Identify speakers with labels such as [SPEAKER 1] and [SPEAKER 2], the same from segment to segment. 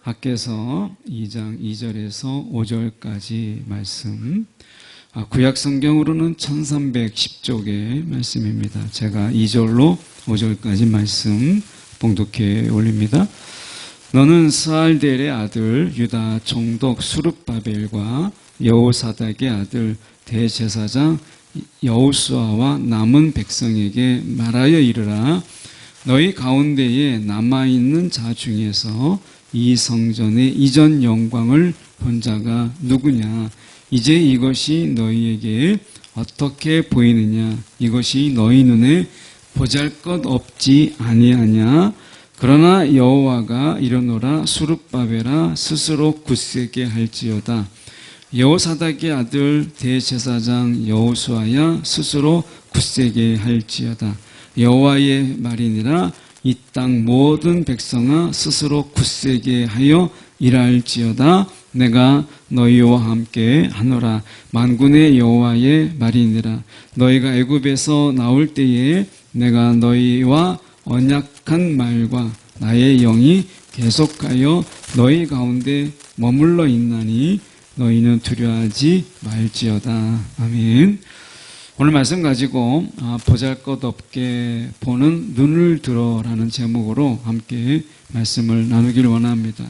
[SPEAKER 1] 학개서 2장 2절에서 5절까지 말씀, 구약 성경으로는 1310쪽의 말씀입니다. 제가 2절로 5절까지 말씀 봉독해 올립니다. 너는 스알델의 아들 유다 총독 수룹바벨과 여호사닥의 아들 대제사장 여호수아와 남은 백성에게 말하여 이르라. 너희 가운데에 남아있는 자 중에서 이 성전의 이전 영광을 본 자가 누구냐? 이제 이것이 너희에게 어떻게 보이느냐? 이것이 너희 눈에 보잘것 없지 아니하냐? 그러나 여호와가 이르노라. 수룹바벨아 스스로 굳세게 할지어다. 여호사닥의 아들 대제사장 여호수아야 스스로 굳세게 할지어다. 여호와의 말이니라. 이 땅 모든 백성아 스스로 굳세게 하여 일할지어다. 내가 너희와 함께 하노라. 만군의 여호와의 말이니라. 너희가 애굽에서 나올 때에 내가 너희와 언약한 말과 나의 영이 계속하여 너희 가운데 머물러 있나니 너희는 두려워하지 말지어다. 아멘. 오늘 말씀 가지고 보잘것없게 보는 눈을 들어라는 제목으로 함께 말씀을 나누기를 원합니다.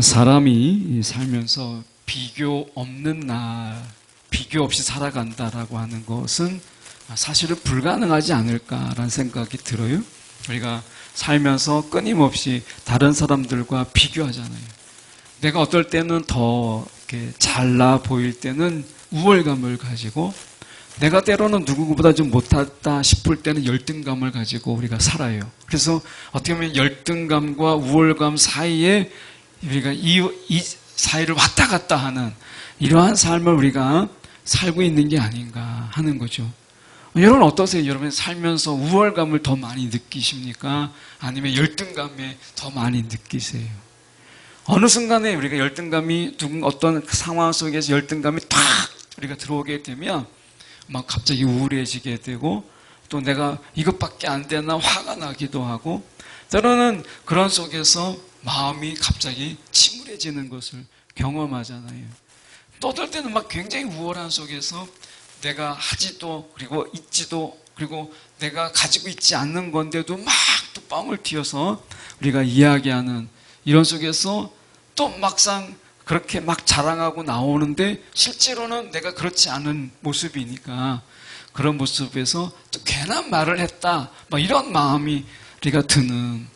[SPEAKER 1] 사람이 살면서 비교 없는 날, 비교 없이 살아간다라고 하는 것은 사실은 불가능하지 않을까라는 생각이 들어요. 우리가 살면서 끊임없이 다른 사람들과 비교하잖아요. 내가 어떨 때는 더 이렇게 잘나 보일 때는 우월감을 가지고, 내가 때로는 누구보다 좀 못하다 싶을 때는 열등감을 가지고 우리가 살아요. 그래서 어떻게 보면 열등감과 우월감 사이에 우리가 이 사이를 왔다 갔다 하는 이러한 삶을 우리가 살고 있는 게 아닌가 하는 거죠. 여러분 어떠세요? 여러분 살면서 우월감을 더 많이 느끼십니까? 아니면 열등감에 더 많이 느끼세요? 어느 순간에 우리가 열등감이 어떤 상황 속에서 열등감이 탁 우리가 들어오게 되면 막 갑자기 우울해지게 되고, 또 내가 이것밖에 안 되나 화가 나기도 하고, 때로는 그런 속에서 마음이 갑자기 침울해지는 것을 경험하잖아요. 또 어떨 때는 막 굉장히 우월한 속에서 내가 하지도 그리고 있지도 그리고 내가 가지고 있지 않는 건데도 막 또 뻥을 튀어서 우리가 이야기하는 이런 속에서 또 막상 그렇게 막 자랑하고 나오는데 실제로는 내가 그렇지 않은 모습이니까 그런 모습에서 또 괜한 말을 했다 막 이런 마음이 우리가 드는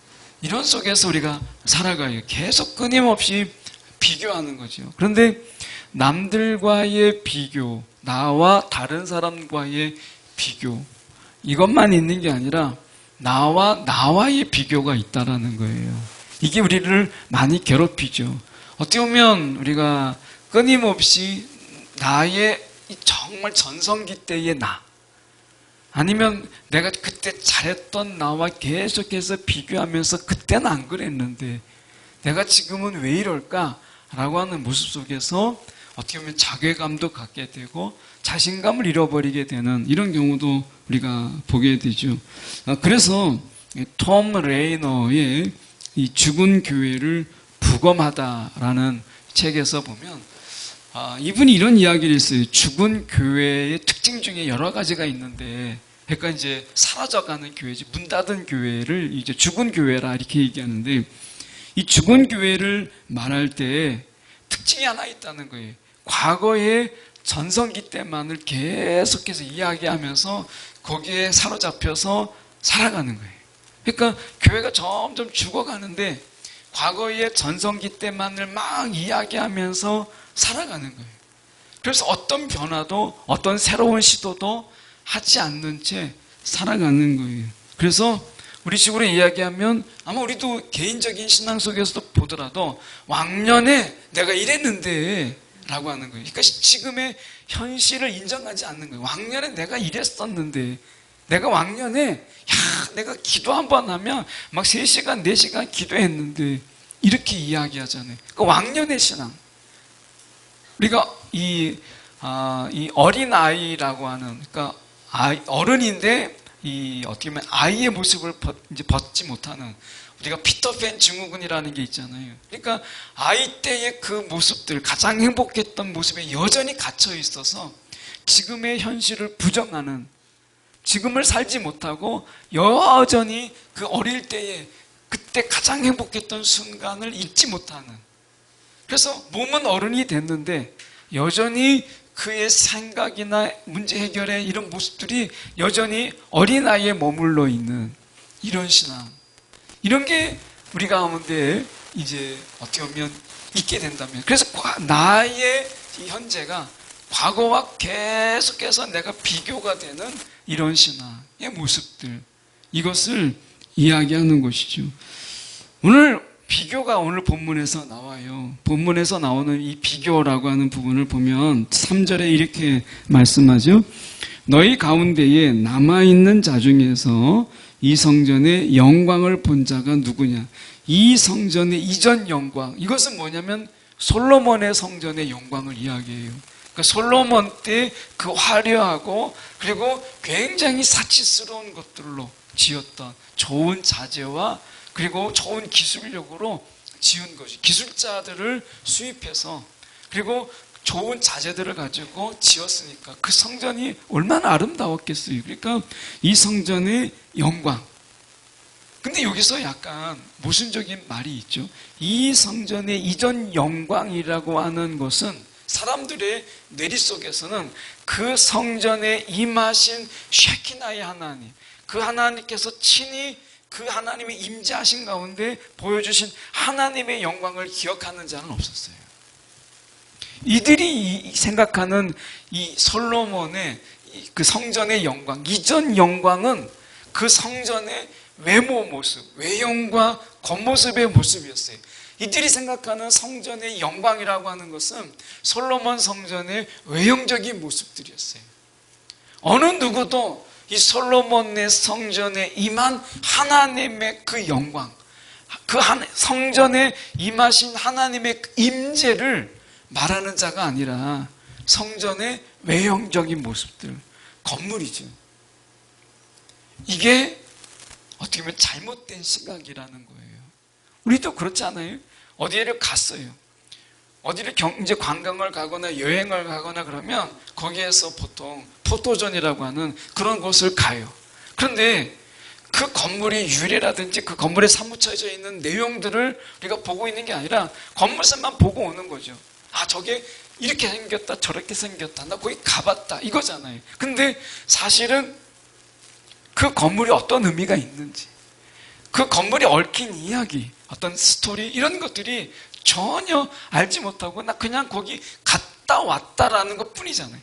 [SPEAKER 1] 이런 속에서 우리가 살아가요. 계속 끊임없이 비교하는 거죠. 그런데 남들과의 비교, 나와 다른 사람과의 비교, 이것만 있는 게 아니라 나와의 비교가 있다라는 거예요. 이게 우리를 많이 괴롭히죠. 어떻게 보면 우리가 끊임없이 나의 정말 전성기 때의 나, 아니면 내가 그때 잘했던 나와 계속해서 비교하면서 그때는 안 그랬는데 내가 지금은 왜 이럴까? 라고 하는 모습 속에서 어떻게 보면 자괴감도 갖게 되고 자신감을 잃어버리게 되는 이런 경우도 우리가 보게 되죠. 그래서 톰 레이너의 이 죽은 교회를 부검하다라는 책에서 보면 이분이 이런 이야기를 했어요. 죽은 교회의 특징 중에 여러 가지가 있는데, 그러니까 이제 사라져가는 교회지, 문 닫은 교회를 이제 죽은 교회라 이렇게 얘기하는데, 이 죽은 교회를 말할 때 특징이 하나 있다는 거예요. 과거의 전성기 때만을 계속해서 이야기하면서 거기에 사로잡혀서 살아가는 거예요. 그러니까 교회가 점점 죽어가는데 과거의 전성기 때만을 막 이야기하면서 살아가는 거예요. 그래서 어떤 변화도 어떤 새로운 시도도 하지 않는 채 살아가는 거예요. 그래서 우리 식으로 이야기하면 아마 우리도 개인적인 신앙 속에서도 보더라도 왕년에 내가 이랬는데 라고 하는 거예요. 그러니까 지금의 현실을 인정하지 않는 거예요. 왕년에 내가 이랬었는데, 내가 왕년에 내가 기도 한 번 하면 막 3시간 4시간 기도했는데 이렇게 이야기하잖아요. 그러니까 왕년의 신앙. 우리가 이 어린아이라고 하는, 그러니까 어른인데 이 어떻게 보면 아이의 모습을 이제 벗지 못하는, 우리가 피터팬 증후군이라는 게 있잖아요. 그러니까 아이 때의 그 모습들, 가장 행복했던 모습에 여전히 갇혀 있어서 지금의 현실을 부정하는, 지금을 살지 못하고 여전히 그 어릴 때에 그때 가장 행복했던 순간을 잊지 못하는, 그래서 몸은 어른이 됐는데 여전히 그의 생각이나 문제 해결의 이런 모습들이 여전히 어린아이에 머물러 있는 이런 신앙, 이런 게 우리 가운데 이제 어떻게 보면 있게 된다면, 그래서 나의 이 현재가 과거와 계속해서 내가 비교가 되는 이런 신앙의 모습들, 이것을 이야기하는 것이죠. 오늘 비교가 오늘 본문에서 나와요. 본문에서 나오는 이 비교라고 하는 부분을 보면 3절에 이렇게 말씀하죠. 너희 가운데에 남아있는 자 중에서 이 성전의 영광을 본 자가 누구냐. 이 성전의 이전 영광, 이것은 뭐냐면 솔로몬의 성전의 영광을 이야기해요. 그러니까 솔로몬 때 그 화려하고 그리고 굉장히 사치스러운 것들로 지었던 좋은 자재와 그리고 좋은 기술력으로 지은 것이, 기술자들을 수입해서 그리고 좋은 자재들을 가지고 지었으니까 그 성전이 얼마나 아름다웠겠어요. 그러니까 이 성전의 영광. 근데 여기서 약간 모순적인 말이 있죠. 이 성전의 이전 영광이라고 하는 것은 사람들의 뇌리 속에서는 그 성전에 임하신 쉐키나의 하나님, 그 하나님께서 친히 그 하나님의 임재하신 가운데 보여주신 하나님의 영광을 기억하는 자는 없었어요. 이들이 생각하는 이 솔로몬의 그 성전의 영광, 이전 영광은 그 성전의 외모 모습, 외형과 겉모습의 모습이었어요. 이들이 생각하는 성전의 영광이라고 하는 것은 솔로몬 성전의 외형적인 모습들이었어요. 어느 누구도 이 솔로몬의 성전에 임한 하나님의 그 영광, 그 성전에 임하신 하나님의 임재를 말하는 자가 아니라 성전의 외형적인 모습들, 건물이죠. 이게 어떻게 보면 잘못된 시각이라는 거예요. 우리도 그렇지 않아요? 어디를 갔어요. 어디를 이제 관광을 가거나 여행을 가거나 그러면 거기에서 보통 포토존이라고 하는 그런 곳을 가요. 그런데 그 건물의 유래라든지 그 건물에 사무쳐져 있는 내용들을 우리가 보고 있는 게 아니라 건물상만 보고 오는 거죠. 아, 저게 이렇게 생겼다, 저렇게 생겼다, 나 거기 가봤다, 이거잖아요. 근데 사실은 그 건물이 어떤 의미가 있는지, 그 건물이 얽힌 이야기, 어떤 스토리, 이런 것들이 전혀 알지 못하고 나 그냥 거기 갔다 왔다라는 것 뿐이잖아요.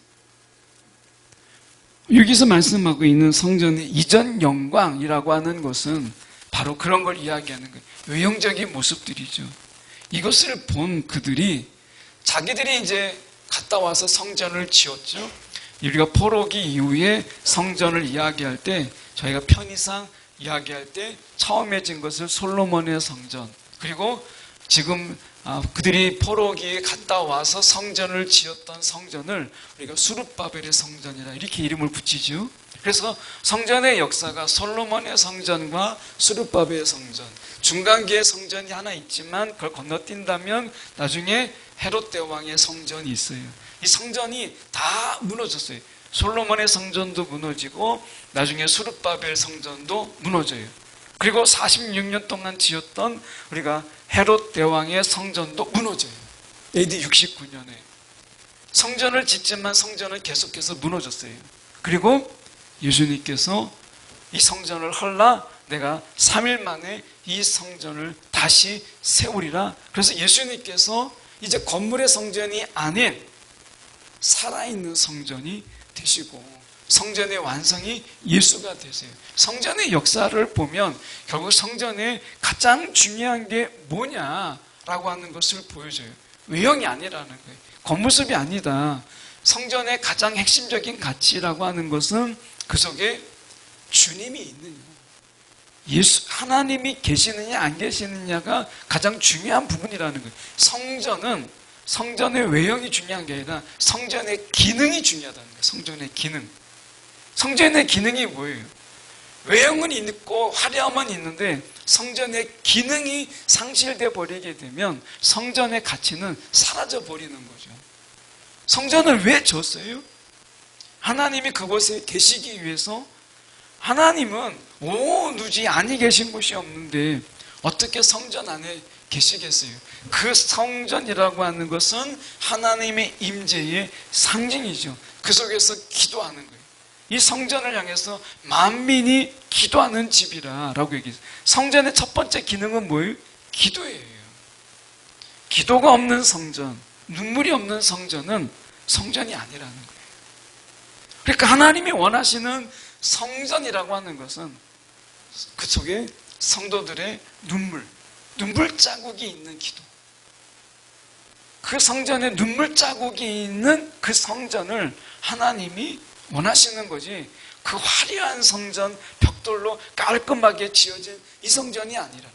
[SPEAKER 1] 여기서 말씀하고 있는 성전의 이전 영광이라고 하는 것은 바로 그런 걸 이야기하는 거예요. 외형적인 모습들이죠. 이것을 본 그들이 자기들이 이제 갔다 와서 성전을 지었죠. 우리가 포로기 이후에 성전을 이야기할 때 저희가 편의상 이야기할 때 처음에 진 것을 솔로몬의 성전, 그리고 지금 그들이 포로기에 갔다 와서 성전을 지었던 성전을 우리가 수룹바벨의 성전이라 이렇게 이름을 붙이죠. 그래서 성전의 역사가 솔로몬의 성전과 수룹바벨의 성전, 중간기의 성전이 하나 있지만 그걸 건너뛴다면 나중에 헤롯 대왕의 성전이 있어요. 이 성전이 다 무너졌어요. 솔로몬의 성전도 무너지고 나중에 수룹바벨 성전도 무너져요. 그리고 46년 동안 지었던 우리가 헤롯 대왕의 성전도 무너져요. AD 69년에 성전을 짓지만 성전은 계속해서 무너졌어요. 그리고 예수님께서 이 성전을 헐라 내가 3일 만에 이 성전을 다시 세우리라. 그래서 예수님께서 이제 건물의 성전이 아닌 살아있는 성전이 되시고 성전의 완성이 예수가 되세요. 성전의 역사를 보면 결국 성전의 가장 중요한 게 뭐냐라고 하는 것을 보여줘요. 외형이 아니라는 거예요. 겉모습이 아니다. 성전의 가장 핵심적인 가치라고 하는 것은 그 속에 주님이 있느냐, 예수 하나님이 계시느냐 안 계시느냐가 가장 중요한 부분이라는 거예요. 성전의 외형이 중요한 게 아니라 성전의 기능이 중요하다는 거예요. 성전의 기능. 성전의 기능이 뭐예요? 외형은 있고 화려함은 있는데 성전의 기능이 상실돼 버리게 되면 성전의 가치는 사라져 버리는 거죠. 성전을 왜 줬어요? 하나님이 그곳에 계시기 위해서. 하나님은 오누지 아니 계신 곳이 없는데 어떻게 성전 안에 계시겠어요? 그 성전이라고 하는 것은 하나님의 임재의 상징이죠. 그 속에서 기도하는 거예요. 이 성전을 향해서 만민이 기도하는 집이라고 얘기했어요. 성전의 첫 번째 기능은 뭐예요? 기도예요. 기도가 없는 성전, 눈물이 없는 성전은 성전이 아니라는 거예요. 그러니까 하나님이 원하시는 성전이라고 하는 것은 그 속에 성도들의 눈물 자국이 있는 기도. 그 성전에 눈물 자국이 있는 그 성전을 하나님이 원하시는 거지, 그 화려한 성전, 벽돌로 깔끔하게 지어진 이 성전이 아니라는 거예요.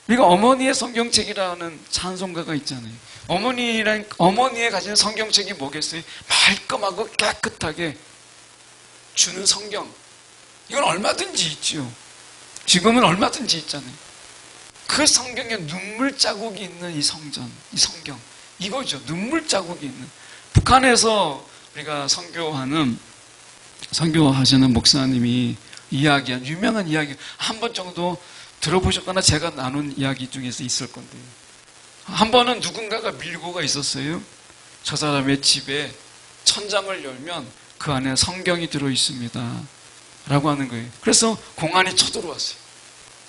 [SPEAKER 1] 우리가 어머니의 성경책이라는 찬송가가 있잖아요. 어머니의 가진 성경책이 뭐겠어요? 말끔하고 깨끗하게 주는 성경. 이건 얼마든지 있죠. 지금은 얼마든지 있잖아요. 그 성경에 눈물 자국이 있는 이 성전, 이 성경, 이거죠. 눈물 자국이 있는. 북한에서 우리가 선교하시는 목사님이 이야기한 유명한 이야기 한 번 정도 들어보셨거나 제가 나눈 이야기 중에서 있을 건데요. 한 번은 누군가가 밀고가 있었어요. 저 사람의 집에 천장을 열면 그 안에 성경이 들어 있습니다 라고 하는 거예요. 그래서 공안이 쳐들어왔어요.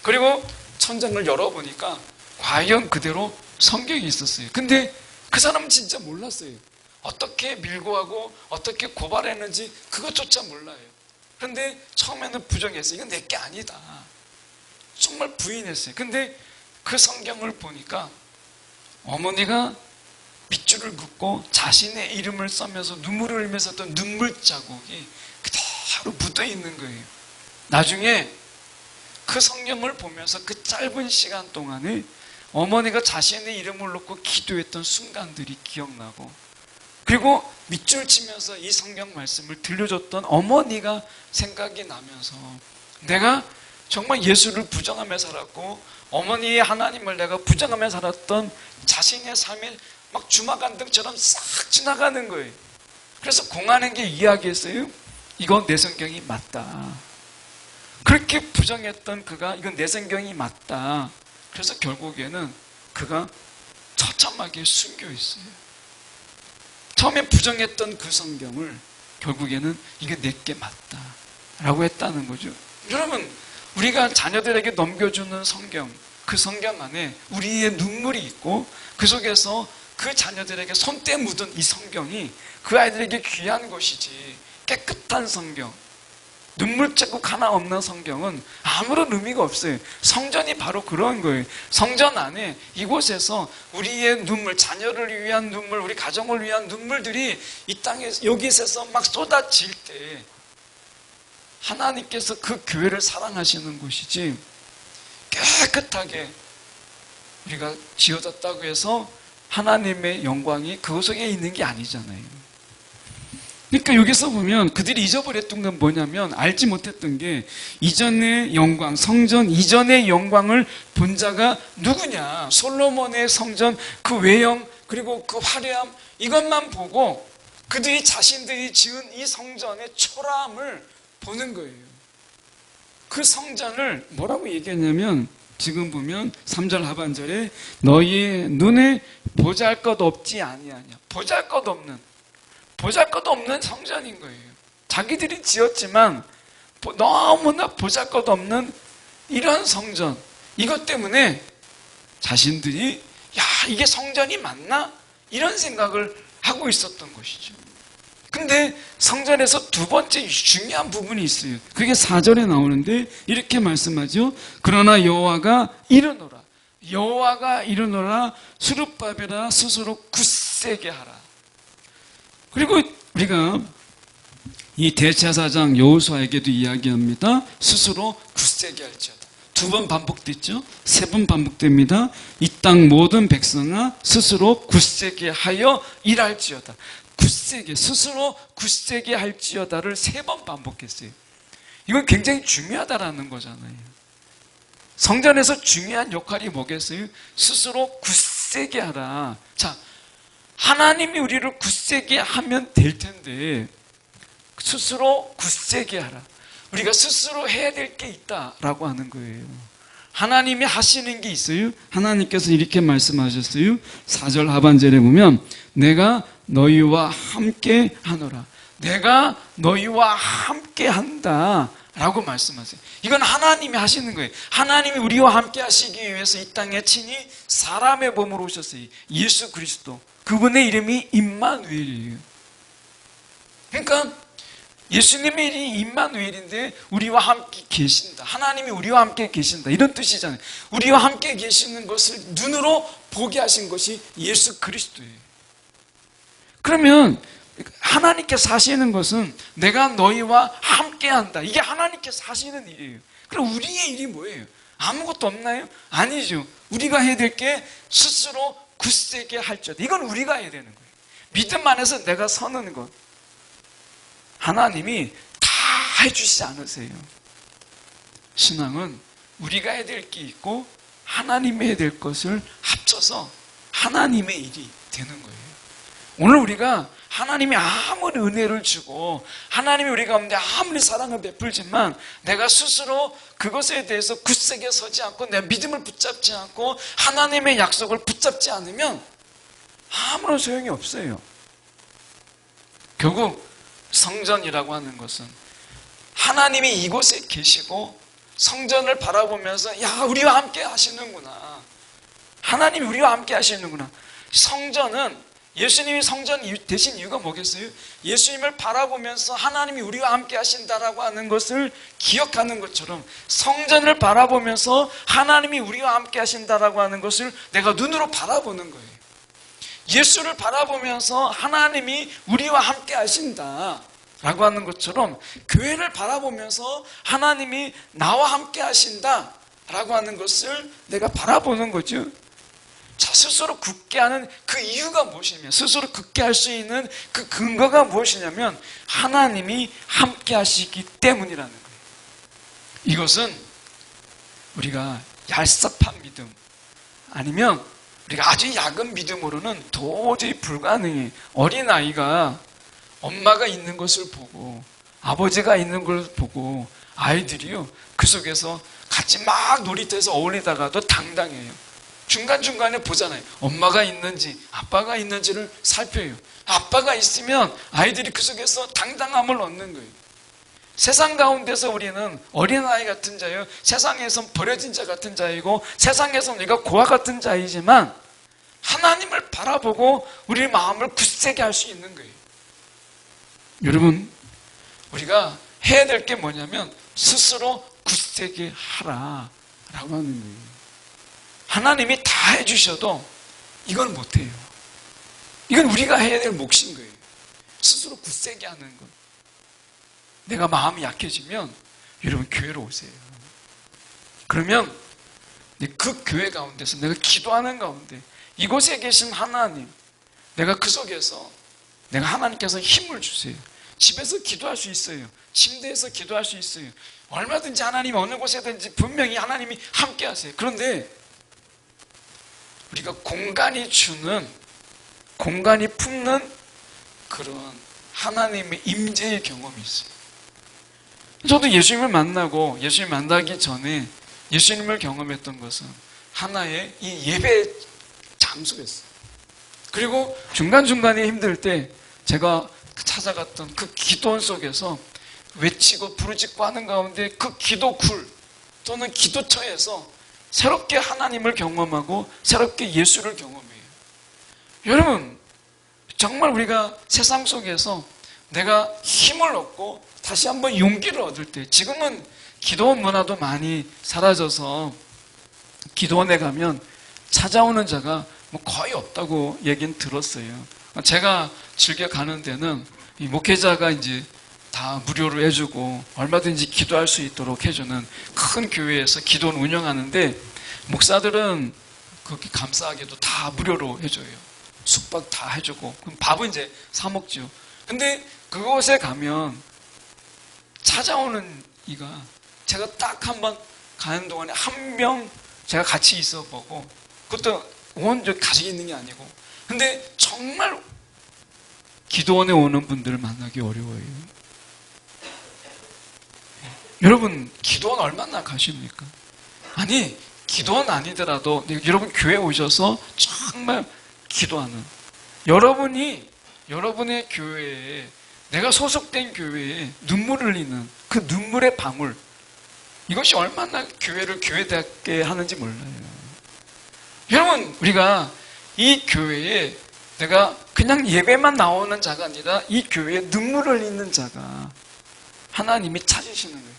[SPEAKER 1] 그리고 천장을 열어보니까 과연 그대로 성경이 있었어요. 근데 그 사람은 진짜 몰랐어요. 어떻게 밀고하고 어떻게 고발했는지 그것조차 몰라요. 그런데 처음에는 부정했어요. 이건 내게 아니다. 정말 부인했어요. 근데 그 성경을 보니까 어머니가 밑줄을 긋고 자신의 이름을 써면서 눈물을 흘리면서 어떤 눈물 자국이 그대로 묻어 있는 거예요. 나중에 그 성경을 보면서 그 짧은 시간 동안에 어머니가 자신의 이름을 놓고 기도했던 순간들이 기억나고, 그리고 밑줄 치면서 이 성경 말씀을 들려줬던 어머니가 생각이 나면서 내가 정말 예수를 부정하며 살았고 어머니의 하나님을 내가 부정하며 살았던 자신의 삶에 막 주마간 등처럼 싹 지나가는 거예요. 그래서 공안에게 이야기했어요. 이건 내 성경이 맞다. 그렇게 부정했던 그가 이건 내 성경이 맞다. 그래서 결국에는 그가 처참하게 순교했어요. 처음에 부정했던 그 성경을 결국에는 이게 내게 맞다 라고 했다는 거죠. 여러분, 우리가 자녀들에게 넘겨주는 성경, 그 성경 안에 우리의 눈물이 있고 그 속에서 그 자녀들에게 손때 묻은 이 성경이 그 아이들에게 귀한 것이지, 깨끗한 성경, 눈물 자국 하나 없는 성경은 아무런 의미가 없어요. 성전이 바로 그런 거예요. 성전 안에 이곳에서 우리의 눈물, 자녀를 위한 눈물, 우리 가정을 위한 눈물들이 이 땅에 여기서 막 쏟아질 때 하나님께서 그 교회를 사랑하시는 곳이지, 깨끗하게 우리가 지어졌다고 해서 하나님의 영광이 그 속에 있는 게 아니잖아요. 그러니까 여기서 보면 그들이 잊어버렸던 건 뭐냐면, 알지 못했던 게 이전의 영광, 성전 이전의 영광을 본 자가 누구냐. 솔로몬의 성전 그 외형 그리고 그 화려함, 이것만 보고 그들이 자신들이 지은 이 성전의 초라함을 보는 거예요. 그 성전을 뭐라고 얘기했냐면, 지금 보면 3절 하반절에 너희의 눈에 보잘것 없지 아니하냐. 보잘것 없는 성전인 거예요. 자기들이 지었지만 너무나 보잘것 없는 이런 성전, 이것 때문에 자신들이 야, 이게 성전이 맞나? 이런 생각을 하고 있었던 것이죠. 근데 성전에서 두 번째 중요한 부분이 있어요. 그게 4절에 나오는데 이렇게 말씀하죠. 그러나 여호와가 이르노라. 수룹바벨아 스스로 굳세게 하라. 그리고 우리가 이 대제사장 여호수아에게도 이야기합니다. 스스로 굳세게 할지어다. 2번 반복됐죠? 3번 반복됩니다. 이 땅 모든 백성아 스스로 굳세게 하여 일할지어다. 굳세게, 스스로 굳세게 할지어다를 3번 반복했어요. 이건 굉장히 중요하다라는 거잖아요. 성전에서 중요한 역할이 뭐겠어요? 스스로 굳세게 하라. 자, 하나님이 우리를 굳세게 하면 될 텐데 스스로 굳세게 하라. 우리가 스스로 해야 될 게 있다라고 하는 거예요. 하나님이 하시는 게 있어요. 하나님께서 이렇게 말씀하셨어요. 4절 하반절에 보면 내가 너희와 함께 하노라. 내가 너희와 함께 한다 라고 말씀하세요. 이건 하나님이 하시는 거예요. 하나님이 우리와 함께 하시기 위해서 이 땅에 친히 사람의 몸으로 오셨어요. 예수 그리스도. 그분의 이름이 임마누엘이에요. 그러니까 예수님의 이름이 임마누엘인데 우리와 함께 계신다. 하나님이 우리와 함께 계신다. 이런 뜻이잖아요. 우리와 함께 계시는 것을 눈으로 보게 하신 것이 예수 그리스도예요. 그러면 하나님께서 하시는 것은 내가 너희와 함께 한다. 이게 하나님께서 하시는 일이에요. 그럼 우리의 일이 뭐예요? 아무것도 없나요? 아니죠. 우리가 해야 될 게 스스로 굳세게 할지어다. 이건 우리가 해야 되는 거예요. 믿음 안에서 내가 서는 것. 하나님이 다 해주시지 않으세요. 신앙은 우리가 해야 될 게 있고 하나님이 해야 될 것을 합쳐서 하나님의 일이 되는 거예요. 오늘 우리가 하나님이 아무리 은혜를 주고 하나님이 우리 가운데 아무리 사랑을 베풀지만 내가 스스로 그것에 대해서 굳세게 서지 않고 내 믿음을 붙잡지 않고 하나님의 약속을 붙잡지 않으면 아무런 소용이 없어요. 결국 성전이라고 하는 것은 하나님이 이곳에 계시고 성전을 바라보면서 야, 우리와 함께 하시는구나. 하나님이 우리와 함께 하시는구나. 성전은 예수님이 성전 되신 이유가 뭐겠어요? 예수님을 바라보면서 하나님이 우리와 함께 하신다라고 하는 것을 기억하는 것처럼 성전을 바라보면서 하나님이 우리와 함께 하신다라고 하는 것을 내가 눈으로 바라보는 거예요. 예수를 바라보면서 하나님이 우리와 함께 하신다라고 하는 것처럼 교회를 바라보면서 하나님이 나와 함께 하신다라고 하는 것을 내가 바라보는 거죠. 자, 스스로 굳게 하는 그 이유가 무엇이냐면, 스스로 굳게 할 수 있는 그 근거가 무엇이냐면 하나님이 함께 하시기 때문이라는 거예요. 이것은 우리가 얄쌍한 믿음 아니면 우리가 아주 약은 믿음으로는 도저히 불가능해. 어린아이가 엄마가 있는 것을 보고 아버지가 있는 걸 보고 아이들이요 그 속에서 같이 막 놀이터에서 어울리다가도 당당해요. 중간중간에 보잖아요. 엄마가 있는지 아빠가 있는지를 살펴요. 아빠가 있으면 아이들이 그 속에서 당당함을 얻는 거예요. 세상 가운데서 우리는 어린아이 같은 자예요. 세상에선 버려진 자 같은 자이고 세상에선 우리가 고아 같은 자이지만 하나님을 바라보고 우리 마음을 굳세게 할 수 있는 거예요. 여러분, 우리가 해야 될 게 뭐냐면 스스로 굳세게 하라 라고 하는 거예요. 하나님이 다 해주셔도 이건 못해요. 이건 우리가 해야 될 몫인 거예요. 스스로 굳세게 하는 것. 내가 마음이 약해지면 여러분 교회로 오세요. 그러면 그 교회 가운데서 내가 기도하는 가운데 이곳에 계신 하나님, 내가 그 속에서 내가 하나님께서 힘을 주세요. 집에서 기도할 수 있어요. 침대에서 기도할 수 있어요. 얼마든지 하나님이 어느 곳에든지 분명히 하나님이 함께 하세요. 그런데 우리가 공간이 주는, 공간이 품는 그런 하나님의 임재의 경험이 있어요. 저도 예수님을 만나고 예수님 만나기 전에 예수님을 경험했던 것은 하나의 이 예배 장소였어요. 그리고 중간중간에 힘들 때 제가 찾아갔던 그 기도원 속에서 외치고 부르짖고 하는 가운데 그 기도굴 또는 기도처에서 새롭게 하나님을 경험하고 새롭게 예수를 경험해요. 여러분, 정말 우리가 세상 속에서 내가 힘을 얻고 다시 한번 용기를 얻을 때, 지금은 기도원 문화도 많이 사라져서 기도원에 가면 찾아오는 자가 뭐 거의 없다고 얘기는 들었어요. 제가 즐겨 가는 데는 이 목회자가 이제 다 무료로 해주고 얼마든지 기도할 수 있도록 해주는 큰 교회에서 기도원 운영하는데 목사들은 그렇게 감사하게도 다 무료로 해줘요. 숙박 다 해주고 그럼 밥은 이제 사 먹죠. 근데 그곳에 가면 찾아오는 이가 제가 딱 한 번 가는 동안에 한 명 제가 같이 있어 보고, 그것도 온전히 가지고 있는 게 아니고, 근데 정말 기도원에 오는 분들을 만나기 어려워요. 여러분, 기도원 얼마나 가십니까? 아니, 기도원 아니더라도 여러분 교회 오셔서 정말 기도하는, 여러분의 교회에, 내가 소속된 교회에 눈물을 흘리는 그 눈물의 방울, 이것이 얼마나 교회를 교회답게 하는지 몰라요. 여러분, 우리가 이 교회에 내가 그냥 예배만 나오는 자가 아니라 이 교회에 눈물을 흘리는 자가 하나님이 찾으시는 거예요.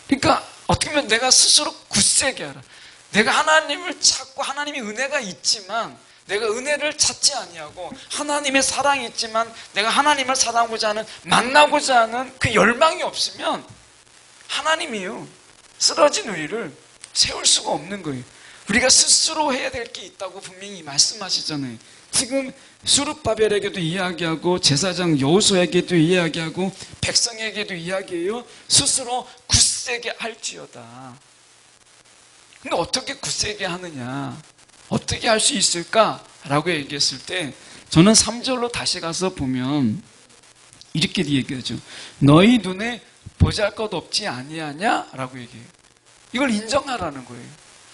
[SPEAKER 1] 그러니까 어떻게 보면 내가 스스로 굳세게 하라. 내가 하나님을 찾고 하나님의 은혜가 있지만 내가 은혜를 찾지 아니하고, 하나님의 사랑이 있지만 내가 하나님을 사랑하고자 하는, 만나고자 하는 그 열망이 없으면 하나님이요, 쓰러진 우리를 세울 수가 없는 거예요. 우리가 스스로 해야 될 게 있다고 분명히 말씀하시잖아요. 지금 수룹바벨에게도 이야기하고, 제사장 여호수아에게도 이야기하고, 백성에게도 이야기해요. 스스로 굳세게 할지어다. 근데 어떻게 굳세게 하느냐, 어떻게 할 수 있을까라고 얘기했을 때, 저는 3절로 다시 가서 보면 이렇게 얘기하죠. 너희 눈에 보잘것 없지 아니하냐? 라고 얘기해요. 이걸 인정하라는 거예요.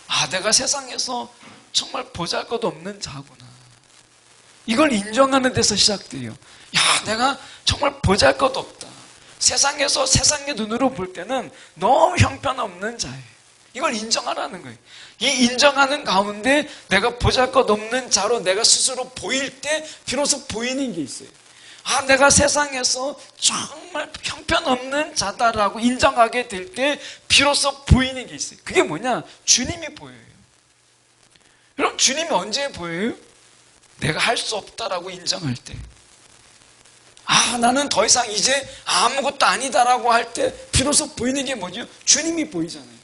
[SPEAKER 1] 아, 내가 세상에서 정말 보잘것 없는 자구나. 이걸 인정하는 데서 시작돼요. 야, 내가 정말 보잘것 없다. 세상에서 세상의 눈으로 볼 때는 너무 형편없는 자예요. 이걸 인정하라는 거예요. 이 인정하는 가운데 내가 보잘것없는 자로 내가 스스로 보일 때 비로소 보이는 게 있어요. 아, 내가 세상에서 정말 형편없는 자다라고 인정하게 될 때 비로소 보이는 게 있어요. 그게 뭐냐? 주님이 보여요. 그럼 주님이 언제 보여요? 내가 할 수 없다라고 인정할 때. 아, 나는 더 이상 이제 아무것도 아니다라고 할 때 비로소 보이는 게 뭐죠? 주님이 보이잖아요.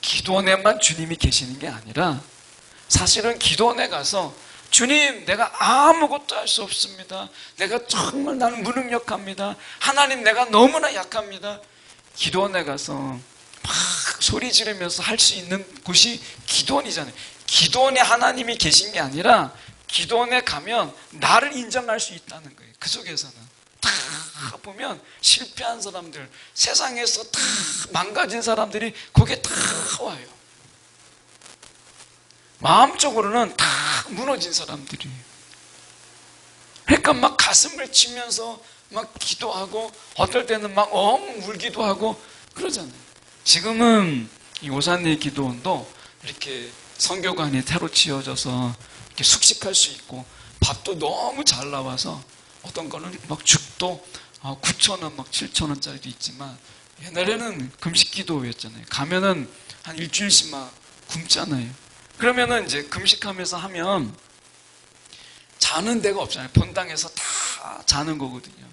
[SPEAKER 1] 기도원에만 주님이 계시는 게 아니라, 사실은 기도원에 가서 주님, 내가 아무것도 할 수 없습니다. 내가 정말 나는 무능력합니다. 하나님, 내가 너무나 약합니다. 기도원에 가서 막 소리 지르면서 할 수 있는 곳이 기도원이잖아요. 기도원에 하나님이 계신 게 아니라 기도원에 가면 나를 인정할 수 있다는 거예요. 그 속에서는 다 보면 실패한 사람들, 세상에서 다 망가진 사람들이 거기에 다 와요. 마음적으로는 다 무너진 사람들이에요. 그러니까 막 가슴을 치면서 막 기도하고, 어떨 때는 막 울기도 하고 그러잖아요. 지금은 이 오산리 기도원도 이렇게 선교관이 새로 지어져서 이렇게 숙식할 수 있고, 밥도 너무 잘 나와서 어떤 거는 막 죽도 9,000원, 막 7,000원짜리도 있지만, 옛날에는 금식 기도였잖아요. 가면은 한 일주일씩 막 굶잖아요. 그러면은 이제 금식하면서 하면 자는 데가 없잖아요. 본당에서 다 자는 거거든요.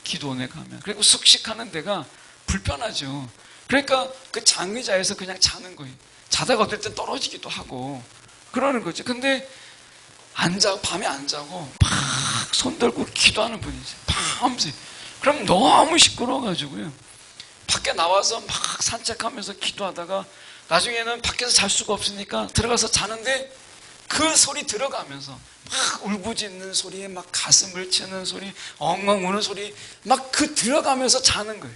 [SPEAKER 1] 기도원에 가면. 그리고 숙식하는 데가 불편하죠. 그러니까 그 장의자에서 그냥 자는 거예요. 자다가 어떨 때 떨어지기도 하고 그러는 거죠. 근데 안 자고, 밤에 안 자고 막 손 들고 기도하는 분이죠. 밤새. 그럼 너무 시끄러워가지고요. 밖에 나와서 막 산책하면서 기도하다가 나중에는 밖에서 잘 수가 없으니까 들어가서 자는데, 그 소리 들어가면서 막 울부짖는 소리에 막 가슴을 치는 소리, 엉엉 우는 소리, 막 그 들어가면서 자는 거예요.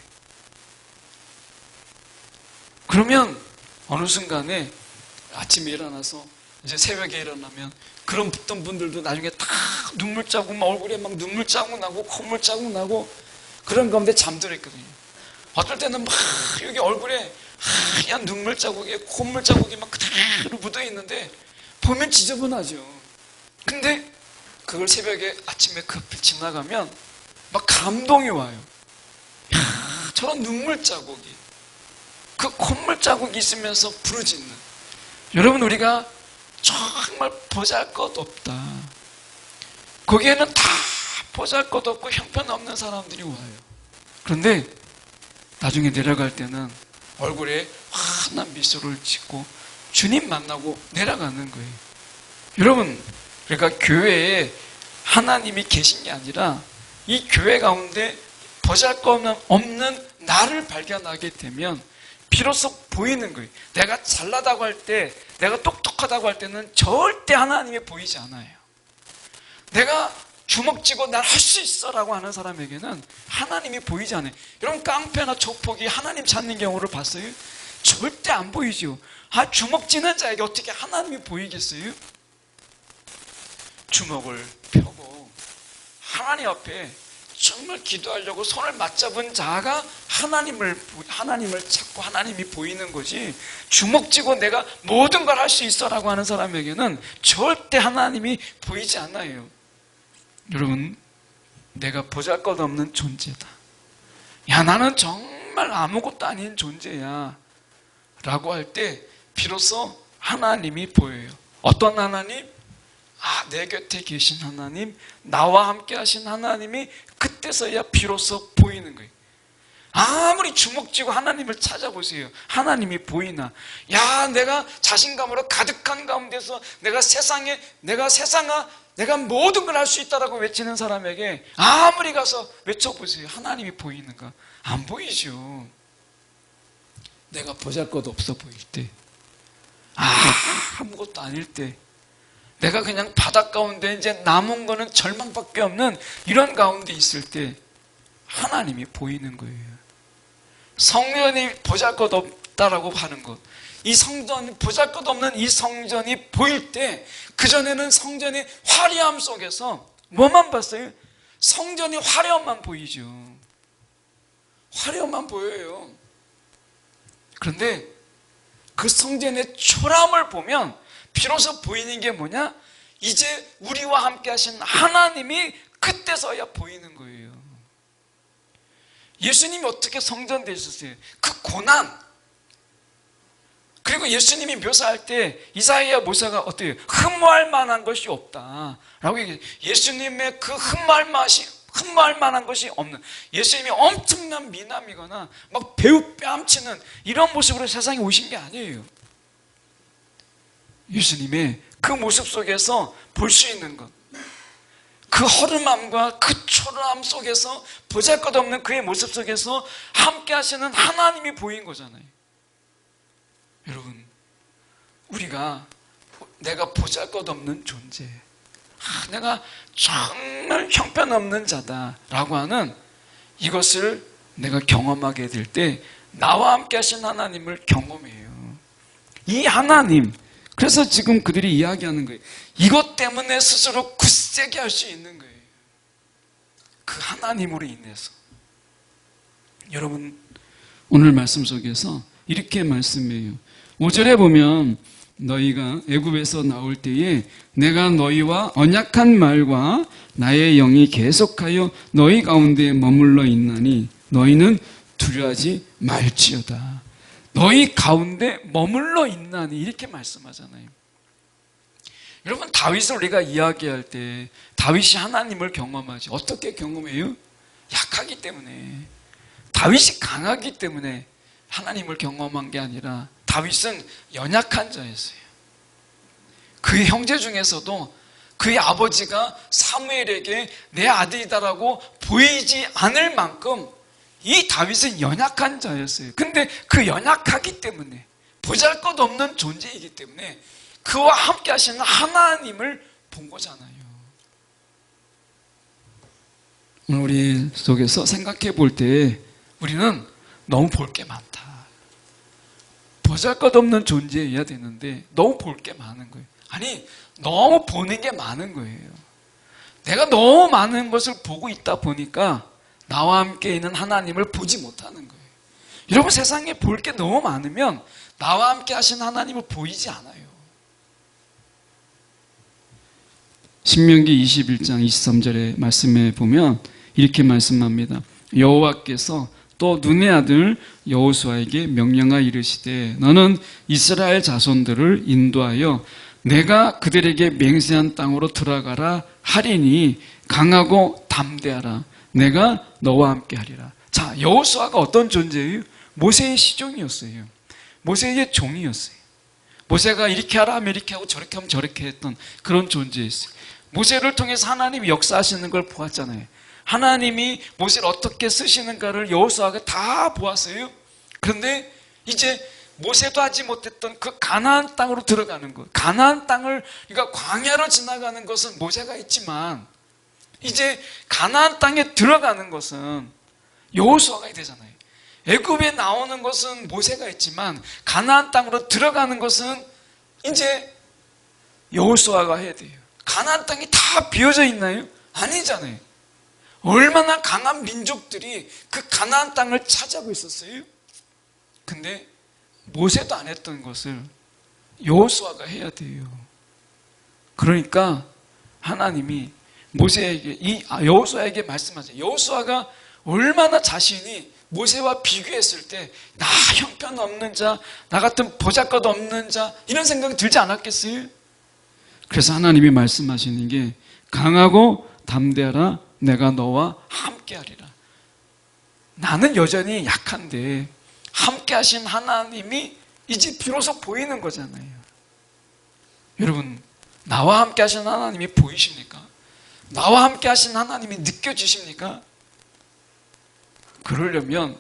[SPEAKER 1] 그러면 어느 순간에 아침에 일어나서 이제 새벽에 일어나면 그런 어떤 분들도 나중에 다 눈물 자국, 막 얼굴에 막 눈물 자국 나고 콧물 자국 나고 그런 가운데 잠들어 있거든요. 어떨 때는 막 여기 얼굴에 하얀 눈물 자국에 콧물 자국이 막 그대로 묻어 있는데 보면 지저분하죠. 근데 그걸 새벽에 아침에 급히 지나가면 막 감동이 와요. 야, 저런 눈물 자국이, 그 콧물 자국이 있으면서 부르짖는. 여러분, 우리가 정말 보잘것없다. 거기에는 다 보잘것없고 형편없는 사람들이 와요. 그런데 나중에 내려갈 때는 얼굴에 환한 미소를 짓고 주님 만나고 내려가는 거예요. 여러분, 그러니까 교회에 하나님이 계신 게 아니라 이 교회 가운데 보잘것없는 나를 발견하게 되면 비로소 보이는 거예요. 내가 잘나다고 할 때, 내가 똑똑하다고 할 때는 절대 하나님이 보이지 않아요. 내가 주먹쥐고 난 할 수 있어 라고 하는 사람에게는 하나님이 보이지 않아요. 여러분, 깡패나 조폭이 하나님 찾는 경우를 봤어요? 절대 안 보이죠. 주먹쥐는 자에게 어떻게 하나님이 보이겠어요? 주먹을 펴고 하나님 앞에 정말 기도하려고 손을 맞잡은 자가 하나님을 찾고 하나님이 보이는 거지, 주먹 쥐고 내가 모든 걸 할 수 있어 라고 하는 사람에게는 절대 하나님이 보이지 않아요. 여러분, 내가 보잘것없는 존재다, 야 나는 정말 아무것도 아닌 존재야 라고 할 때 비로소 하나님이 보여요. 어떤 하나님? 내 곁에 계신 하나님, 나와 함께 하신 하나님이 그때서야 비로소 보이는 거예요. 아무리 주먹 쥐고 하나님을 찾아보세요. 하나님이 보이나? 내가 자신감으로 가득한 가운데서 내가 모든 걸 할 수 있다라고 외치는 사람에게 아무리 가서 외쳐보세요. 하나님이 보이는가? 안 보이죠. 내가 보잘것없어 보일 때, 아무것도 아닐 때, 내가 그냥 바닷 가운데 이제 남은 거는 절망밖에 없는 이런 가운데 있을 때 하나님이 보이는 거예요. 성전이 보잘것없다라고 하는 것, 이 성전, 보잘것없는 이 성전이 보일 때, 그전에는 성전의 화려함 속에서 뭐만 봤어요? 성전이 화려함만 보이죠. 화려함만 보여요. 그런데 그 성전의 초라함을 보면 비로소 보이는 게 뭐냐? 이제 우리와 함께 하신 하나님이 그때서야 보이는 거예요. 예수님이 어떻게 성전 되셨어요? 그 고난, 그리고 예수님이 묘사할 때 이사야 모사가 어때요? 흠모할 만한 것이 없다라고 얘기해요. 예수님의 그 흠모할 만한 것이 없는, 예수님이 엄청난 미남이거나 막 배우 뺨치는 이런 모습으로 세상에 오신 게 아니에요. 예수님의 그 모습 속에서 볼 수 있는 것, 그 허름함과 그 초라함 속에서, 보잘것없는 그의 모습 속에서 함께 하시는 하나님이 보인 거잖아요. 여러분, 내가 보잘것없는 존재, 내가 정말 형편없는 자다라고 하는 이것을 내가 경험하게 될 때 나와 함께 하신 하나님을 경험해요. 이 하나님, 그래서 지금 그들이 이야기하는 거예요. 이것 때문에 스스로 굳세게 할 수 있는 거예요. 그 하나님으로 인해서. 여러분, 오늘 말씀 속에서 이렇게 말씀해요. 5절에 보면 너희가 애굽에서 나올 때에 내가 너희와 언약한 말과 나의 영이 계속하여 너희 가운데 머물러 있나니 너희는 두려워하지 말지어다. 너희 가운데 머물러 있나니, 이렇게 말씀하잖아요. 여러분, 다윗을 우리가 이야기할 때 다윗이 하나님을 경험하지. 어떻게 경험해요? 약하기 때문에. 다윗이 강하기 때문에 하나님을 경험한 게 아니라 다윗은 연약한 자였어요. 그의 형제 중에서도 그의 아버지가 사무엘에게 내 아들이다라고 보이지 않을 만큼 이 다윗은 연약한 자였어요. 근데 그 연약하기 때문에, 보잘것없는 존재이기 때문에 그와 함께 하시는 하나님을 본 거잖아요. 오늘 우리 속에서 생각해 볼 때 우리는 너무 볼 게 많다. 보잘것없는 존재여야 되는데 너무 볼 게 많은 거예요. 아니, 너무 보는 게 많은 거예요. 내가 너무 많은 것을 보고 있다 보니까 나와 함께 있는 하나님을 보지 못하는 거예요. 여러분, 세상에 볼 게 너무 많으면 나와 함께 하신 하나님을 보이지 않아요. 신명기 21장 23절의 말씀에 보면 이렇게 말씀합니다. 여호와께서 또 눈의 아들 여호수아에게 명령하여 이르시되 너는 이스라엘 자손들을 인도하여 내가 그들에게 맹세한 땅으로 들어가라 하리니 강하고 담대하라. 내가 너와 함께 하리라. 자, 여호수아가 어떤 존재예요? 모세의 시종이었어요. 모세의 종이었어요. 모세가 이렇게 하라 하면 이렇게 하고 저렇게 하면 저렇게 했던 그런 존재였어요. 모세를 통해서 하나님이 역사하시는 걸 보았잖아요. 하나님이 모세를 어떻게 쓰시는가를 여호수아가 다 보았어요. 그런데 이제 모세도 하지 못했던 그 가나안 땅으로 들어가는 것, 가나안 땅을, 그러니까 광야로 지나가는 것은 모세가 했지만 이제 가나안 땅에 들어가는 것은 여호수아가 해야 되잖아요. 애굽에 나오는 것은 모세가 했지만 가나안 땅으로 들어가는 것은 이제 여호수아가 해야 돼요. 가나안 땅이 다 비어져 있나요? 아니잖아요. 얼마나 강한 민족들이 그 가나안 땅을 차지하고 있었어요. 근데 모세도 안 했던 것을 여호수아가 해야 돼요. 그러니까 하나님이 모세에게, 여호수아에게 말씀하세요. 여호수아가 얼마나 자신이 모세와 비교했을 때 나 형편없는 자, 나 같은 보잘것 없는 자, 이런 생각이 들지 않았겠어요? 그래서 하나님이 말씀하시는 게 강하고 담대하라, 내가 너와 함께하리라. 나는 여전히 약한데 함께 하신 하나님이 이제 비로소 보이는 거잖아요. 여러분, 나와 함께 하신 하나님이 보이십니까? 나와 함께 하신 하나님이 느껴지십니까? 그러려면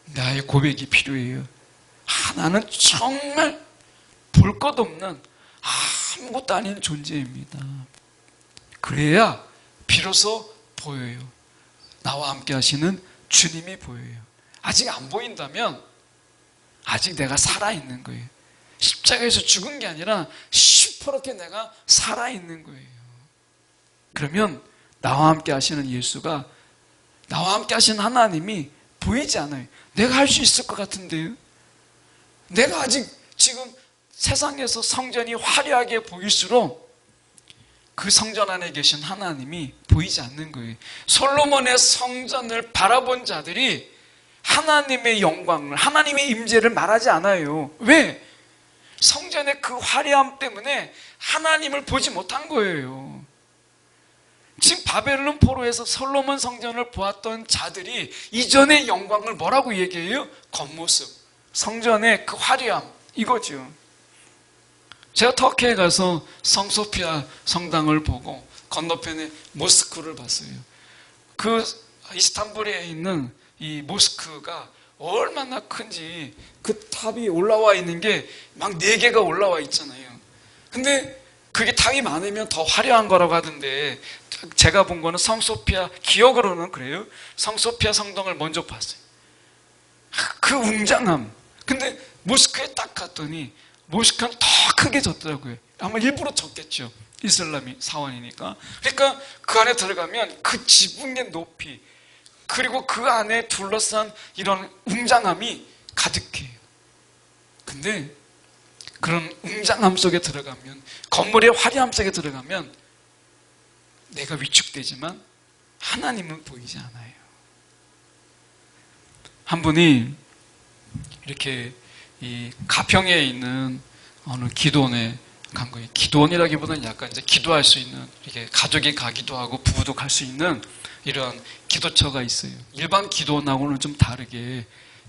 [SPEAKER 1] 나의 고백이 필요해요. 나는 정말 볼 것 없는 아무것도 아닌 존재입니다. 그래야 비로소 보여요. 나와 함께 하시는 주님이 보여요. 아직 안 보인다면 아직 내가 살아있는 거예요. 십자가에서 죽은 게 아니라 시퍼렇게 내가 살아있는 거예요. 그러면 나와 함께 하시는 예수가, 나와 함께 하시는 하나님이 보이지 않아요. 내가 할 수 있을 것 같은데요. 내가 아직 지금 세상에서 성전이 화려하게 보일수록 그 성전 안에 계신 하나님이 보이지 않는 거예요. 솔로몬의 성전을 바라본 자들이 하나님의 영광을, 하나님의 임재를 말하지 않아요. 왜? 성전의 그 화려함 때문에 하나님을 보지 못한 거예요. 지금 바벨론 포로에서 솔로몬 성전을 보았던 자들이 이전의 영광을 뭐라고 얘기해요? 겉모습, 성전의 그 화려함, 이거죠. 제가 터키에 가서 성소피아 성당을 보고 건너편에 모스크를 봤어요. 그 이스탄불에 있는 이 모스크가 얼마나 큰지, 그 탑이 올라와 있는 게 막 4개가 올라와 있잖아요. 근데 그게 탑이 많으면 더 화려한 거라고 하던데, 제가 본 거는 성소피아, 기억으로는 그래요. 성소피아 성당을 먼저 봤어요. 그 웅장함. 근데 모스크에 딱 갔더니 모스크는 더 크게 졌더라고요. 아마 일부러 졌겠죠. 이슬람이 사원이니까. 그러니까 그 안에 들어가면 그 지붕의 높이, 그리고 그 안에 둘러싼 이런 웅장함이 가득해요. 근데 그런 웅장함 속에 들어가면, 건물의 화려함 속에 들어가면 내가 위축되지만 하나님은 보이지 않아요. 한 분이 이렇게 이 가평에 있는 어느 기도원에 간 거예요. 기도원이라기보다는 약간 이제 기도할 수 있는, 이렇게 가족이 가기도 하고 부부도 갈 수 있는 이런 기도처가 있어요. 일반 기도원하고는 좀 다르게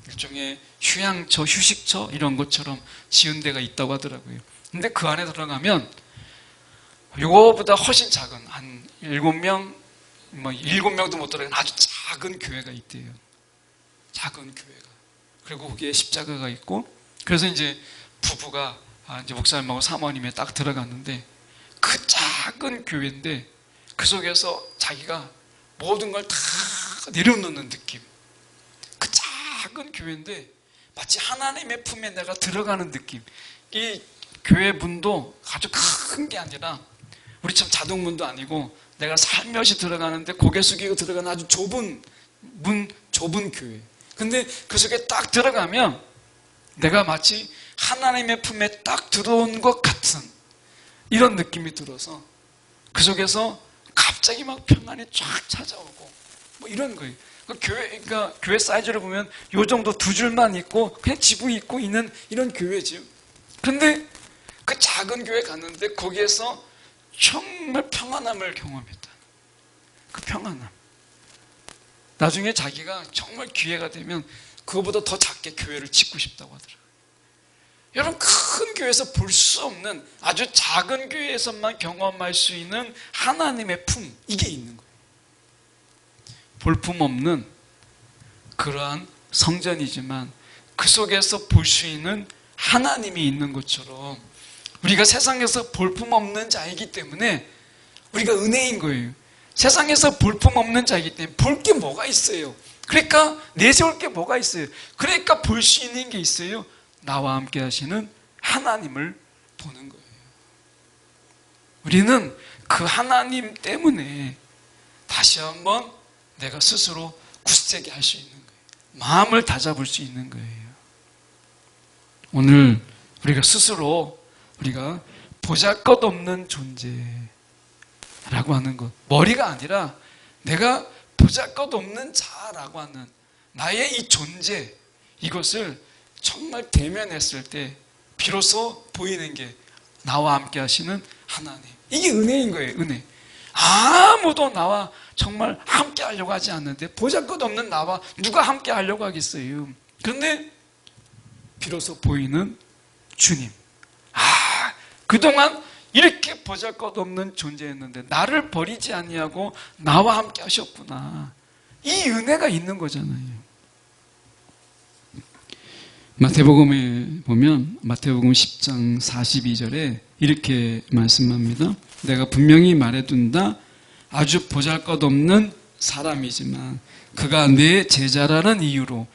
[SPEAKER 1] 일종의 휴양처, 휴식처 이런 것처럼 지은 데가 있다고 하더라고요. 근데 그 안에 들어가면 이거보다 훨씬 작은, 한 7명, 7명도 못 들어가는 아주 작은 교회가 있대요. 작은 교회가. 그리고 거기에 십자가가 있고, 그래서 이제 부부가 이제 목사님하고 사모님에 딱 들어갔는데, 그 작은 교회인데 그 속에서 자기가 모든 걸 다 내려놓는 느낌. 그 작은 교회인데 마치 하나님의 품에 내가 들어가는 느낌. 이 교회 문도 아주 큰 게 아니라 우리처럼 자동문도 아니고 내가 살며시 들어가는데 고개 숙이고 들어가는 아주 좁은 문, 좁은 교회. 근데 그 속에 딱 들어가면 내가 마치 하나님의 품에 딱 들어온 것 같은 이런 느낌이 들어서 그 속에서 갑자기 막 평안이 쫙 찾아오고 뭐 이런 거예요. 그러니까 교회 사이즈를 보면 요 정도 2줄만 있고 그냥 지붕이 있고 있는 이런 교회죠. 근데 그 작은 교회 갔는데 거기에서 정말 평안함을 경험했다. 그 평안함. 나중에 자기가 정말 기회가 되면 그거보다 더 작게 교회를 짓고 싶다고 하더라고요. 여러분, 큰 교회에서 볼 수 없는 아주 작은 교회에서만 경험할 수 있는 하나님의 품, 이게 있는 거예요. 볼품없는 그러한 성전이지만 그 속에서 볼 수 있는 하나님이 있는 것처럼 우리가 세상에서 볼품없는 자이기 때문에 우리가 은혜인 거예요. 세상에서 볼품없는 자이기 때문에 볼 게 뭐가 있어요? 그러니까 내세울 게 뭐가 있어요? 그러니까 볼 수 있는 게 있어요. 나와 함께 하시는 하나님을 보는 거예요. 우리는 그 하나님 때문에 다시 한번 내가 스스로 굳세게 할 수 있는 거예요. 마음을 다잡을 수 있는 거예요. 오늘 우리가 스스로 우리가 보잘것없는 존재라고 하는 것, 머리가 아니라 내가 보잘것없는 자라고 하는 나의 이 존재, 이것을 정말 대면했을 때 비로소 보이는 게 나와 함께 하시는 하나님. 이게 은혜인 거예요. 은혜. 아무도 나와 정말 함께 하려고 하지 않는데 보잘것없는 나와 누가 함께 하려고 하겠어요. 그런데 비로소 보이는 주님. 그동안 이렇게 보잘것없는 존재였는데 나를 버리지 아니하고 나와 함께 하셨구나. 이 은혜가 있는 거잖아요. 마태복음에 보면 마태복음 10장 42절에 이렇게 말씀합니다. 내가 분명히 말해둔다. 아주 보잘것없는 사람이지만 그가 내 제자라는 이유로,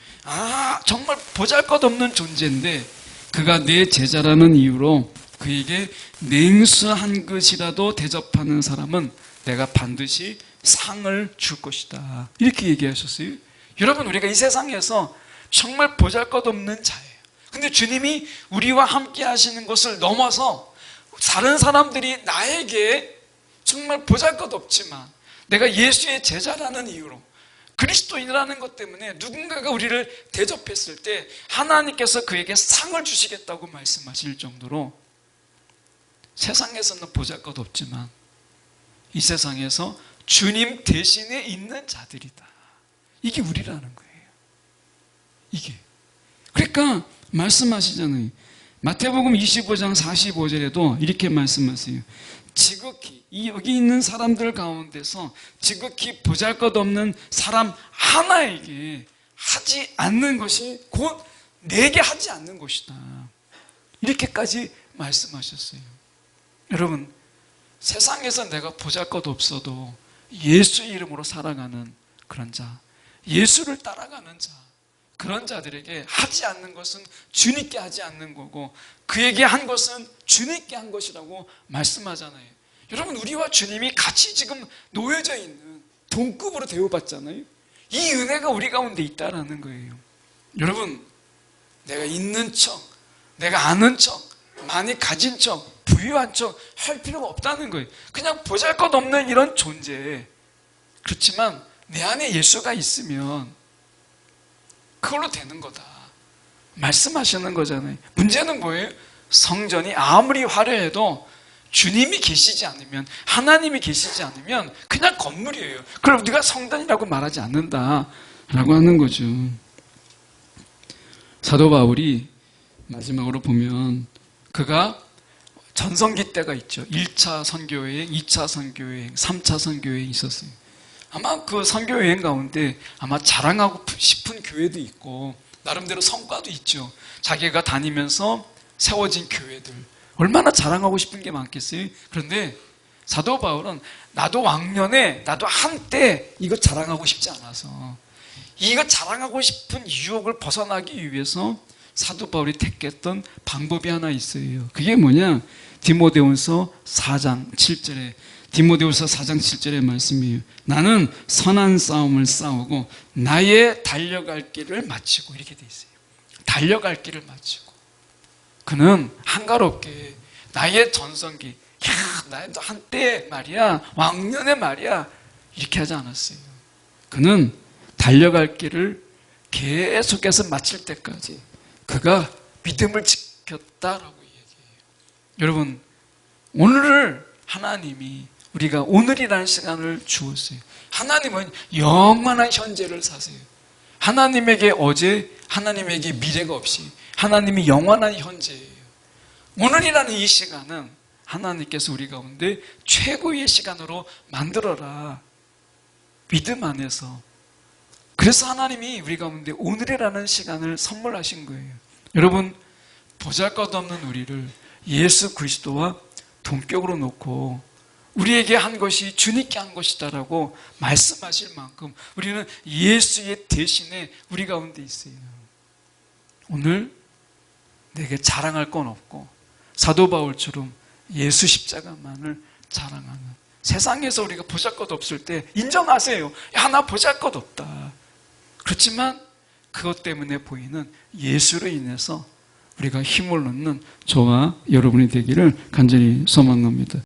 [SPEAKER 1] 정말 보잘것없는 존재인데 그가 내 제자라는 이유로 그에게 냉수 한 그릇이라도 대접하는 사람은 내가 반드시 상을 줄 것이다. 이렇게 얘기하셨어요. 여러분, 우리가 이 세상에서 정말 보잘것없는 자예요. 근데 주님이 우리와 함께 하시는 것을 넘어서 다른 사람들이 나에게 정말 보잘것없지만 내가 예수의 제자라는 이유로, 그리스도인이라는 것 때문에 누군가가 우리를 대접했을 때 하나님께서 그에게 상을 주시겠다고 말씀하실 정도로 세상에서는 보잘것없지만 이 세상에서 주님 대신에 있는 자들이다. 이게 우리라는 거예요. 이게. 그러니까 말씀하시잖아요. 마태복음 25장 45절에도 이렇게 말씀하세요. 지극히 여기 있는 사람들 가운데서 지극히 보잘것없는 사람 하나에게 하지 않는 것이 곧 내게 하지 않는 것이다. 이렇게까지 말씀하셨어요. 여러분, 세상에서 내가 보잘것없어도 예수 이름으로 살아가는 그런 자, 예수를 따라가는 자, 그런 자들에게 하지 않는 것은 주님께 하지 않는 거고 그에게 한 것은 주님께 한 것이라고 말씀하잖아요. 여러분, 우리와 주님이 같이 지금 놓여져 있는 동급으로 대우받잖아요. 이 은혜가 우리 가운데 있다라는 거예요. 여러분, 내가 있는 척, 내가 아는 척, 많이 가진 척, 부유한 척 할 필요가 없다는 거예요. 그냥 보잘것없는 이런 존재. 그렇지만 내 안에 예수가 있으면 그걸로 되는 거다. 말씀하시는 거잖아요. 문제는 뭐예요? 성전이 아무리 화려해도 주님이 계시지 않으면, 하나님이 계시지 않으면 그냥 건물이에요. 그럼 우리가 성전이라고 말하지 않는다라고 하는 거죠. 사도 바울이 마지막으로 보면 그가 전성기 때가 있죠. 1차 선교여행, 2차 선교여행, 3차 선교여행이 있었어요. 아마 그 선교여행 가운데 아마 자랑하고 싶은 교회도 있고 나름대로 성과도 있죠. 자기가 다니면서 세워진 교회들, 얼마나 자랑하고 싶은 게 많겠어요. 그런데 사도 바울은 나도 왕년에, 나도 한때 이거 자랑하고 싶지 않아서, 이거 자랑하고 싶은 유혹을 벗어나기 위해서 사도 바울이 택했던 방법이 하나 있어요. 그게 뭐냐? 디모데후서 4장 7절에, 디모데후서 4장 7절의 말씀이에요. 나는 선한 싸움을 싸우고 나의 달려갈 길을 마치고, 이렇게 돼 있어요. 달려갈 길을 마치고. 그는 한가롭게 나의 전성기, 나의 한때 말이야, 왕년의 말이야, 이렇게 하지 않았어요. 그는 달려갈 길을 계속해서 마칠 때까지 그가 믿음을 지켰다라고 얘기해요. 여러분, 오늘을 하나님이, 우리가 오늘이라는 시간을 주었어요. 하나님은 영원한 현재를 사세요. 하나님에게 어제, 하나님에게 미래가 없이 하나님이 영원한 현재예요. 오늘이라는 이 시간은 하나님께서 우리 가운데 최고의 시간으로 만들어라. 믿음 안에서 그래서 하나님이 우리 가운데 오늘이라는 시간을 선물하신 거예요. 여러분, 보잘것없는 우리를 예수 그리스도와 동격으로 놓고 우리에게 한 것이 주님께 한 것이다라고 말씀하실 만큼 우리는 예수의 대신에 우리 가운데 있어요. 오늘 내게 자랑할 건 없고 사도 바울처럼 예수 십자가만을 자랑하는, 세상에서 우리가 보잘것없을 때 인정하세요. 야, 나 보잘것없다. 그렇지만 그것 때문에 보이는 예수로 인해서 우리가 힘을 얻는 저와 여러분이 되기를 간절히 소망합니다.